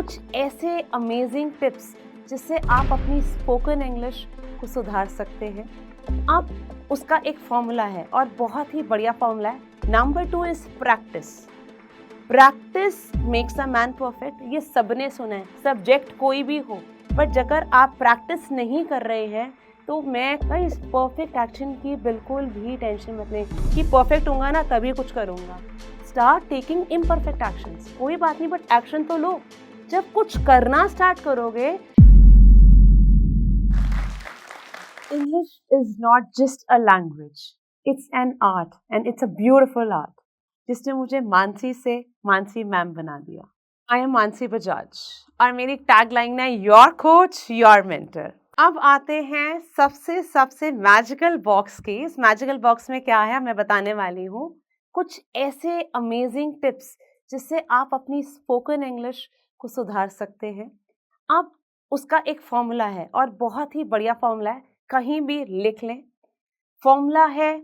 कुछ ऐसे amazing tips जिससे आप अपनी स्पोकन इंग्लिश को सुधार सकते हैं। आप उसका एक फॉर्मूला है और बहुत ही बढ़िया फॉर्मूला है। Number 2 is practice. Practice makes a man perfect. ये सबने सुना है, सब्जेक्ट कोई भी हो, बट अगर आप प्रैक्टिस नहीं कर रहे हैं तो मैं इस परफेक्ट एक्शन की बिल्कुल भी टेंशन मत लें कि परफेक्ट होगा ना तभी कुछ करूँगा। Start taking imperfect actions. कोई बात नहीं, बट एक्शन तो लो। जब कुछ करना स्टार्ट करोगे, English is not just a language, it's an art and it's a beautiful art, जिसने मुझे मानसी से मानसी मैम बना दिया। आई एम मानसी बजाज और मेरी टैगलाइन है योर कोच योर मेंटर। अब आते हैं सबसे मैजिकल बॉक्स की। इस मैजिकल बॉक्स में क्या है मैं बताने वाली हूँ। कुछ ऐसे अमेजिंग टिप्स जिससे आप अपनी स्पोकन इंग्लिश को सुधार सकते हैं। अब उसका एक फॉर्मूला है और बहुत ही बढ़िया फॉर्मूला है, कहीं भी लिख लें। फॉर्मूला है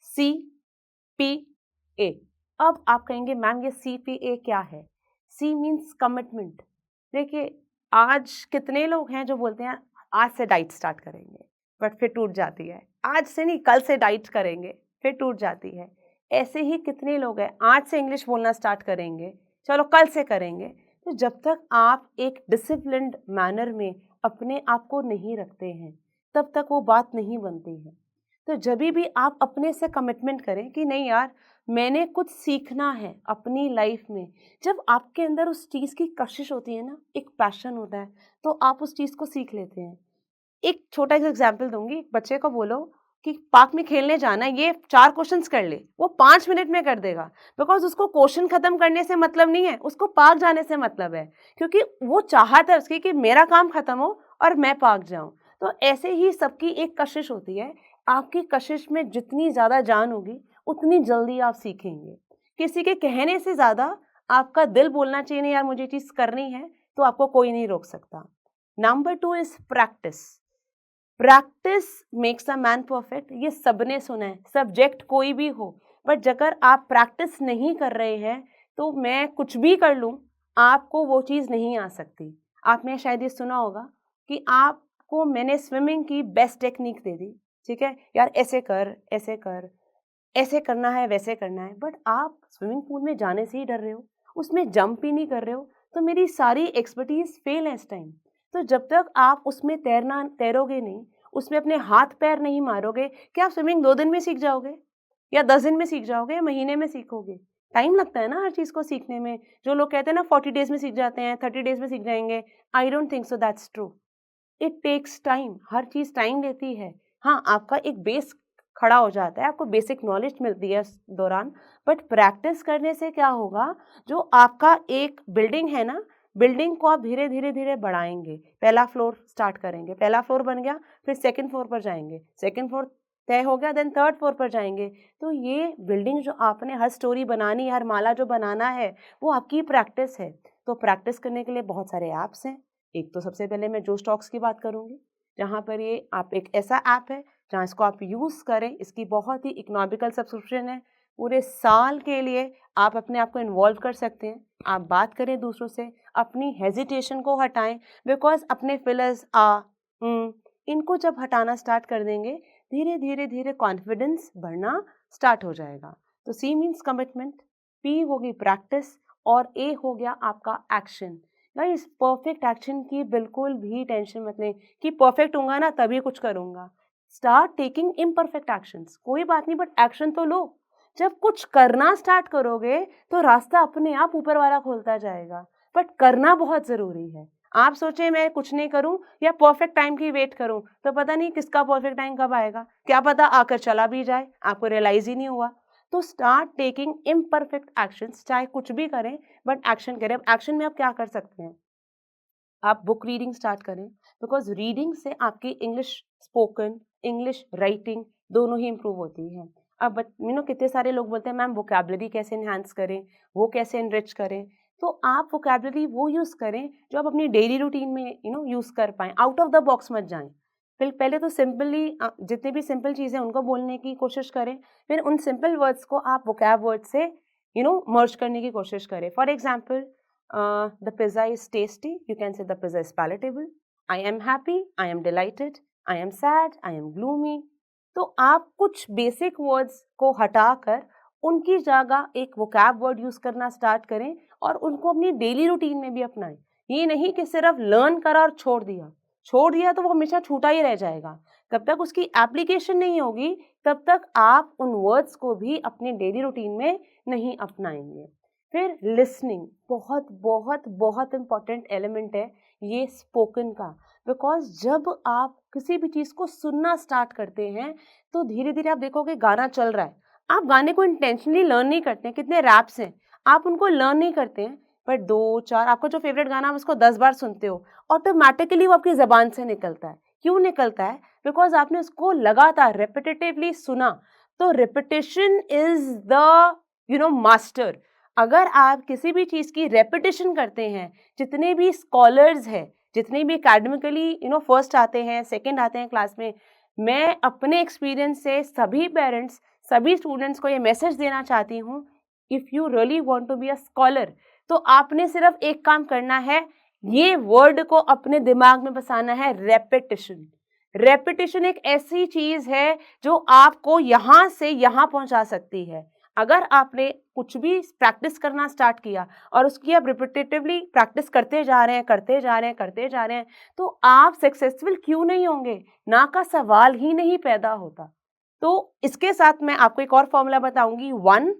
CPA। अब आप कहेंगे मैम ये CPA क्या है? C means commitment. देखिए, आज कितने लोग हैं जो बोलते हैं आज से डाइट स्टार्ट करेंगे, बट फिर टूट जाती है। आज से नहीं, कल से डाइट करेंगे, फिर टूट जाती है। ऐसे ही कितने लोग हैं आज से इंग्लिश बोलना स्टार्ट करेंगे, चलो कल से करेंगे। तो जब तक आप एक डिसिप्लिन्ड मैनर में अपने आप को नहीं रखते हैं, तब तक वो बात नहीं बनती है। तो जब भी आप अपने से कमिटमेंट करें कि नहीं यार, मैंने कुछ सीखना है अपनी लाइफ में, जब आपके अंदर उस चीज़ की कशिश होती है ना, एक पैशन होता है, तो आप उस चीज़ को सीख लेते हैं। एक छोटा सा एग्जाम्पल दूंगी। एक बच्चे को बोलो कि पार्क में खेलने जाना है, ये 4 क्वेश्चंस कर ले, वो 5 मिनट में कर देगा। बिकॉज उसको क्वेश्चन खत्म करने से मतलब नहीं है, उसको पार्क जाने से मतलब है, क्योंकि वो चाहता है उसकी कि मेरा काम खत्म हो और मैं पार्क जाऊं। तो ऐसे ही सबकी एक कशिश होती है। आपकी कशिश में जितनी ज़्यादा जान होगी उतनी जल्दी आप सीखेंगे। किसी के कहने से ज़्यादा आपका दिल बोलना चाहिए नहीं यार मुझे चीज़ करनी है, तो आपको कोई नहीं रोक सकता। Number 2 is practice. Practice makes a man perfect. ये सबने सुना है, सब्जेक्ट कोई भी हो, बट अगर आप प्रैक्टिस नहीं कर रहे हैं तो मैं कुछ भी कर लूँ, आपको वो चीज़ नहीं आ सकती। आपने शायद ये सुना होगा कि आपको मैंने स्विमिंग की बेस्ट टेक्निक दे दी, ठीक है यार, ऐसे कर ऐसे कर, ऐसे करना है वैसे करना है, बट आप स्विमिंग पूल में जाने से ही डर रहे हो, उसमें जंप ही नहीं कर रहे हो, तो मेरी सारी एक्सपर्टीज फेल है इस टाइम। तो जब तक आप उसमें तैरोगे नहीं, उसमें अपने हाथ पैर नहीं मारोगे, क्या आप स्विमिंग 2 दिन में सीख जाओगे या 10 दिन में सीख जाओगे या महीने में सीखोगे? टाइम लगता है ना हर चीज़ को सीखने में। जो लोग कहते हैं ना 40 डेज में सीख जाते हैं, 30 डेज में सीख जाएंगे, I don't think so, that's true. It takes time, हर चीज़ टाइम लेती है। हाँ, आपका एक बेस खड़ा हो जाता है, आपको बेसिक नॉलेज मिलती है उस दौरान, बट प्रैक्टिस करने से क्या होगा, जो आपका एक बिल्डिंग है ना, बिल्डिंग को आप धीरे धीरे धीरे बढ़ाएंगे। पहला फ्लोर स्टार्ट करेंगे, पहला फ्लोर बन गया, फिर सेकंड फ्लोर पर जाएंगे, सेकंड फ्लोर तय हो गया, देन थर्ड फ्लोर पर जाएंगे। तो ये बिल्डिंग जो आपने हर स्टोरी बनानी, हर माला जो बनाना है, वो आपकी प्रैक्टिस है। तो प्रैक्टिस करने के लिए बहुत सारे ऐप्स हैं। एक तो सबसे पहले मैं जो स्टॉक्स की बात करूँगी, जहाँ पर ये आप एक ऐसा ऐप है जहाँ इसको आप यूज़ करें। इसकी बहुत ही इकोनॉमिकल सब्सक्रिप्शन है, पूरे साल के लिए आप अपने आप को इन्वॉल्व कर सकते हैं। आप बात करें दूसरों से, अपनी हेजिटेशन को हटाएं, बिकॉज अपने फिलर्स इनको जब हटाना स्टार्ट कर देंगे, धीरे धीरे धीरे कॉन्फिडेंस बढ़ना स्टार्ट हो जाएगा। तो C मीन्स कमिटमेंट, P होगी प्रैक्टिस और A हो गया आपका एक्शन। गाइस, परफेक्ट एक्शन की बिल्कुल भी टेंशन मत लें कि परफेक्ट होगा ना तभी कुछ करूँगा। Start taking imperfect actions. कोई बात नहीं, बट एक्शन तो लो। जब कुछ करना स्टार्ट करोगे तो रास्ता अपने आप ऊपर वाला खोलता जाएगा, बट करना बहुत ज़रूरी है। आप सोचें मैं कुछ नहीं करूं या परफेक्ट टाइम की वेट करूं, तो पता नहीं किसका परफेक्ट टाइम कब आएगा, क्या पता आकर चला भी जाए, आपको रियलाइज ही नहीं हुआ। तो स्टार्ट टेकिंग इम्परफेक्ट एक्शंस, चाहे कुछ भी करें बट एक्शन करें। अब एक्शन में आप क्या कर सकते हैं, आप बुक रीडिंग स्टार्ट करें, बिकॉज रीडिंग से आपकी इंग्लिश स्पोकन, इंग्लिश राइटिंग दोनों ही इम्प्रूव होती है। अब कितने सारे लोग बोलते हैं मैम वोकैबुलरी कैसे इन्हांस करें, वो कैसे इनरिच करें। तो आप वोकैबुलरी वो यूज़ करें जो आप अपनी डेली रूटीन में यूज़ कर पाएँ, आउट ऑफ द बॉक्स मत जाएं। फिर पहले तो सिंपली जितने भी सिंपल चीज़ें उनको बोलने की कोशिश करें, फिर उन सिंपल वर्ड्स को आप वोकैब वर्ड से मर्ज करने की कोशिश करें। For example, the pizza is tasty, you can say the pizza is palatable. I am happy, I am delighted, I am sad, I am gloomy. तो आप कुछ बेसिक वर्ड्स को हटाकर उनकी जगह एक वोकैब वर्ड यूज करना स्टार्ट करें और उनको अपनी डेली रूटीन में भी अपनाएं। ये नहीं कि सिर्फ लर्न करा और छोड़ दिया तो वो हमेशा छूटा ही रह जाएगा। जब तक उसकी एप्लीकेशन नहीं होगी तब तक आप उन वर्ड्स को भी अपने डेली रूटीन में नहीं अपनाएंगे। फिर लिसनिंग बहुत बहुत बहुत इम्पॉर्टेंट एलिमेंट है ये स्पोकन का, बिकॉज जब आप किसी भी चीज़ को सुनना स्टार्ट करते हैं तो धीरे धीरे आप देखोगे गाना चल रहा है, आप गाने को इंटेंशनली लर्न नहीं करते हैं। कितने रैप्स हैं आप उनको लर्न नहीं करते हैं, पर 2-4 आपका जो फेवरेट गाना आप उसको 10 बार सुनते हो, ऑटोमेटिकली वो आपकी ज़बान से निकलता है। क्यों निकलता है? बिकॉज आपने उसको लगातार रेपिटेटिवली सुना। तो रेपिटेशन इज द मास्टर। अगर आप किसी भी चीज़ की रेपिटेशन करते हैं, जितने भी स्कॉलर्स हैं, जितने भी एकेडमिकली फर्स्ट आते हैं, सेकंड आते हैं क्लास में, मैं अपने एक्सपीरियंस से सभी पेरेंट्स, सभी स्टूडेंट्स को ये मैसेज देना चाहती हूँ, if you really want to be a scholar तो आपने सिर्फ एक काम करना है, ये वर्ड को अपने दिमाग में बसाना है, रेपिटेशन। रेपिटेशन एक ऐसी चीज़ है जो आपको यहाँ से यहाँ पहुँचा सकती है। अगर आपने कुछ भी प्रैक्टिस करना स्टार्ट किया और उसकी आप रिपीटेटिवली प्रैक्टिस करते जा रहे हैं, तो आप सक्सेसफुल क्यों नहीं होंगे? ना का सवाल ही नहीं पैदा होता। तो इसके साथ मैं आपको एक और फॉर्मूला बताऊंगी, 1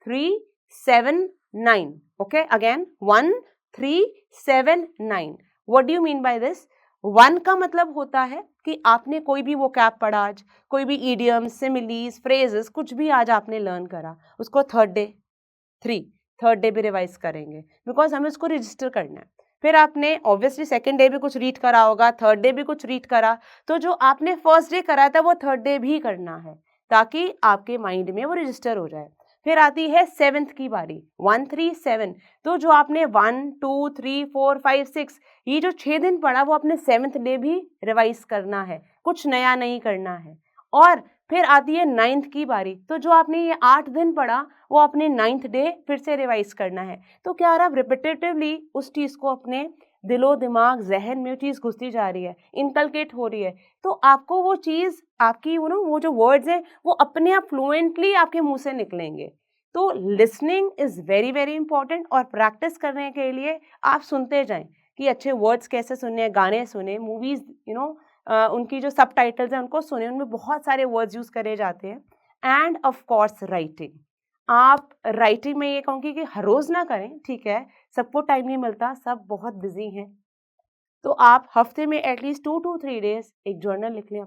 3 7 9। Okay, again 1 3 7 9। What do you mean by this? 1 का मतलब होता है कि आपने कोई भी वोकैब पढ़ा आज, कोई भी इडियम, सिमिलीज, फ्रेजेस, कुछ भी आज आपने लर्न करा, उसको थर्ड डे भी रिवाइज करेंगे, बिकॉज हमें उसको रजिस्टर करना है। फिर आपने ऑब्वियसली सेकेंड डे भी कुछ रीड करा होगा, थर्ड डे भी कुछ रीड करा, तो जो आपने फर्स्ट डे करा था वो थर्ड डे भी करना है ताकि आपके माइंड में वो रजिस्टर हो जाए। फिर आती है 7th की बारी, 1 3 7। तो जो आपने 1 2 3 4 5 6 ये जो 6 दिन पढ़ा वो अपने 7th डे भी रिवाइज करना है, कुछ नया नहीं करना है। और फिर आती है 9th की बारी, तो जो आपने ये 8 दिन पढ़ा वो अपने 9th डे फिर से रिवाइज करना है। तो क्या आप रिपीटेटिवली उस चीज़ को अपने दिलो दिमाग जहन में वो चीज़ घुसती जा रही है, इनकलकेट हो रही है, तो आपको वो चीज़ आपकी वो जो वर्ड्स हैं वो अपने आप फ्लुएंटली आपके मुंह से निकलेंगे। तो listening is very very important, और प्रैक्टिस करने के लिए आप सुनते जाएं कि अच्छे वर्ड्स कैसे सुनने, गाने सुने, मूवीज़ उनकी जो सबटाइटल्स हैं उनको सुने, उनमें बहुत सारे वर्ड्स यूज़ करे जाते हैं। एंड ऑफ कोर्स राइटिंग, आप राइटिंग में ये कहूँगी कि हर रोज़ ना करें, ठीक है, सबको टाइम नहीं मिलता, सब बहुत बिजी हैं, तो आप हफ्ते में एटलीस्ट 2 to 3 डेज एक जर्नल लिख लें,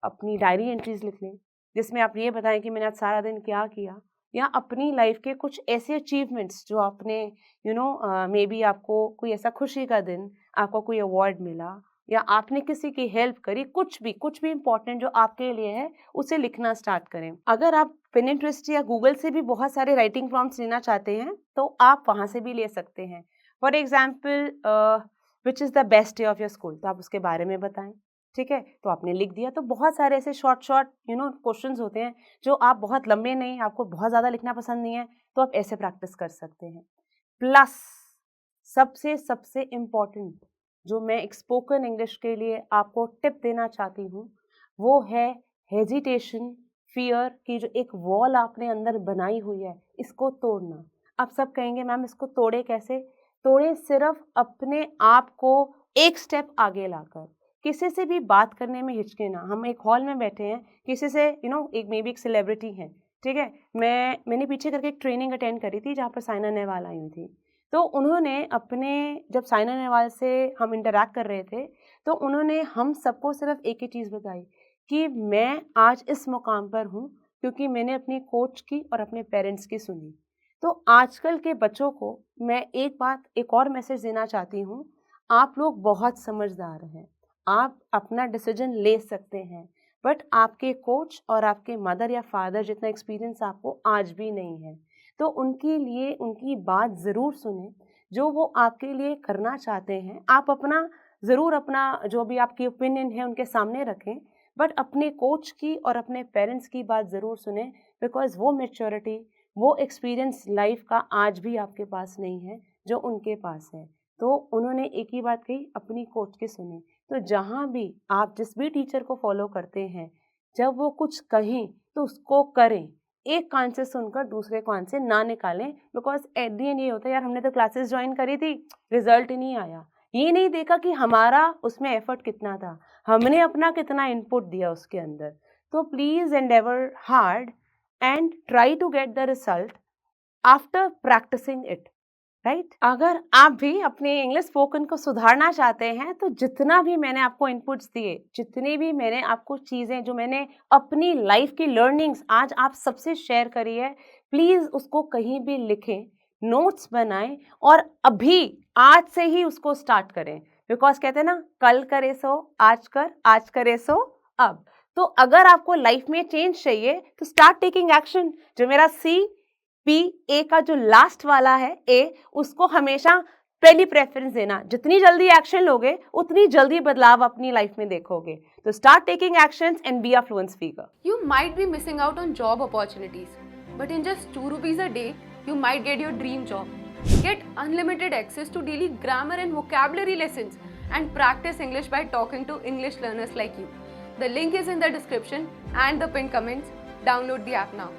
अपनी डायरी एंट्रीज लिख लें, जिसमें आप ये बताएं कि मैंने आज सारा दिन क्या किया, या अपनी लाइफ के कुछ ऐसे अचीवमेंट्स जो आपने मे बी आपको कोई ऐसा खुशी का दिन, आपको कोई अवार्ड मिला, या आपने किसी की हेल्प करी, कुछ भी इंपॉर्टेंट जो आपके लिए है उसे लिखना स्टार्ट करें। अगर आप पिनिंटरेस्ट या गूगल से भी बहुत सारे राइटिंग प्रॉम्प्ट्स लेना चाहते हैं तो आप वहाँ से भी ले सकते हैं। For example, which is the best day of your school, तो आप उसके बारे में बताएं, ठीक है, तो आपने लिख दिया। तो बहुत सारे ऐसे शॉर्ट क्वेश्चंस होते हैं जो आप बहुत लंबे नहीं, आपको बहुत ज़्यादा लिखना पसंद नहीं है, तो आप ऐसे प्रैक्टिस कर सकते हैं। प्लस सबसे इम्पॉर्टेंट जो मैं एक स्पोकन इंग्लिश के लिए आपको टिप देना चाहती हूँ वो है हेजिटेशन, फियर की जो एक वॉल आपने अंदर बनाई हुई है, इसको तोड़ना। आप सब कहेंगे मैम इसको तोड़े कैसे? तोड़े सिर्फ अपने आप को एक स्टेप आगे लाकर, किसी से भी बात करने में हिचके ना। हम एक हॉल में बैठे हैं, किसी से एक मे बी एक सेलिब्रिटी है, ठीक है, मैंने पीछे करके एक ट्रेनिंग अटेंड करी थी जहाँ पर साइना नेहवाल आई थी। तो उन्होंने जब साइना नेहवाल से हम इंटरैक्ट कर रहे थे तो उन्होंने हम सबको सिर्फ एक ही चीज़ बताई कि मैं आज इस मुकाम पर हूँ क्योंकि मैंने अपनी कोच की और अपने पेरेंट्स की सुनी। तो आजकल के बच्चों को मैं एक और मैसेज देना चाहती हूँ, आप लोग बहुत समझदार हैं, आप अपना डिसीजन ले सकते हैं, बट आपके कोच और आपके मदर या फादर जितना एक्सपीरियंस आपको आज भी नहीं है। तो उनके लिए उनकी बात ज़रूर सुने, जो वो आपके लिए करना चाहते हैं। आप अपना जो भी आपकी ओपिनियन है उनके सामने रखें, बट अपने कोच की और अपने पेरेंट्स की बात ज़रूर सुने, बिकॉज़ वो मैच्योरिटी, वो एक्सपीरियंस लाइफ का आज भी आपके पास नहीं है, जो उनके पास है। तो उन्होंने एक ही बात कही, अपनी कोच की सुने। तो जहाँ भी आप जिस भी टीचर को फॉलो करते हैं, जब वो कुछ कहें तो उसको करें, एक कान से सुनकर दूसरे कान से ना निकालें। बिकॉज एट द एंड ये होता है, यार हमने तो क्लासेस ज्वाइन करी थी, रिजल्ट ही नहीं आया। ये नहीं देखा कि हमारा उसमें एफर्ट कितना था, हमने अपना कितना इनपुट दिया उसके अंदर। तो please endeavour hard and try to get the result after practising it, right. अगर आप भी अपने इंग्लिश स्पोकन को सुधारना चाहते हैं तो जितना भी मैंने आपको इनपुट्स दिए, जितनी भी मैंने आपको चीज़ें जो मैंने अपनी लाइफ की लर्निंग्स आज आप सबसे शेयर करी है, प्लीज़ उसको कहीं भी लिखें, नोट्स बनाएं और अभी आज से ही उसको स्टार्ट करें। बिकॉज कहते हैं ना, कल करे सो आज कर, आज करे सो अब। तो अगर आपको लाइफ में चेंज चाहिए तो स्टार्ट टेकिंग एक्शन। जो मेरा CPA का जो लास्ट वाला है A, उसको हमेशा पहली प्रेफरेंस देना। जितनी जल्दी एक्शन लोगे उतनी जल्दी बदलाव अपनी लाइफ में देखोगे। तो start taking actions and be a fluent speaker. You might be missing out on job opportunities, but in just 2 rupees a day, you might get your dream job. Get unlimited access to daily grammar and vocabulary lessons and practice English by talking to English learners like you. The link is in the description and the pinned comments. Download the app now.